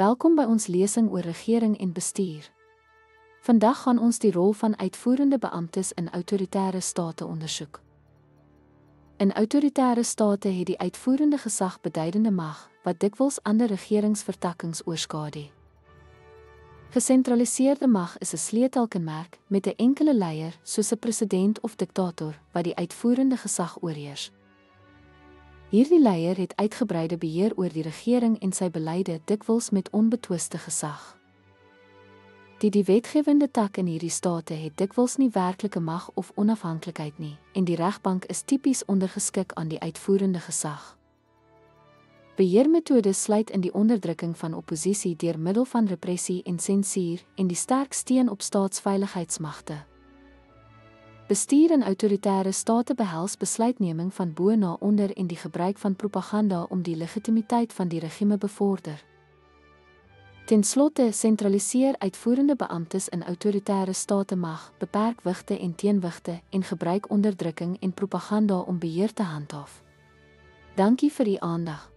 Welkom by ons lesing oor regering en bestuur. Vandag gaan ons die rol van uitvoerende beamptes in autoritaire state ondersoek. In autoritaire state het die uitvoerende gesag beduidende mag, wat dikwels ander regeringsvertakkings oorskadu. Gesentraliseerde mag is 'n sleutelkenmerk met 'n enkele leier, soos 'n president of diktator, wat die uitvoerende gesag oorheers. Hierdie leier het uitgebreide beheer oor die regering en sy beleide, dikwels met onbetwiste gesag. Die wetgewende tak in hierdie state het dikwels nie werklike mag of onafhanklikheid nie, en die regbank is tipies ondergeskik aan die uitvoerende gesag. Beheermetodes sluit in die onderdrukking van oppositie deur middel van repressie en sensuur en die sterk steun op staatsveiligheidsmagte. Bestuur in autoritaire state behels besluitneming van bo na onder en die gebruik van propaganda om die legitimiteit van die regime bevorder. Ten slotte sentraliseer uitvoerende beamptes in autoritaire state mag, beperk wigte en teenwigte en gebruik onderdrukking en propaganda om beheer te handhaaf. Dankie vir u aandag.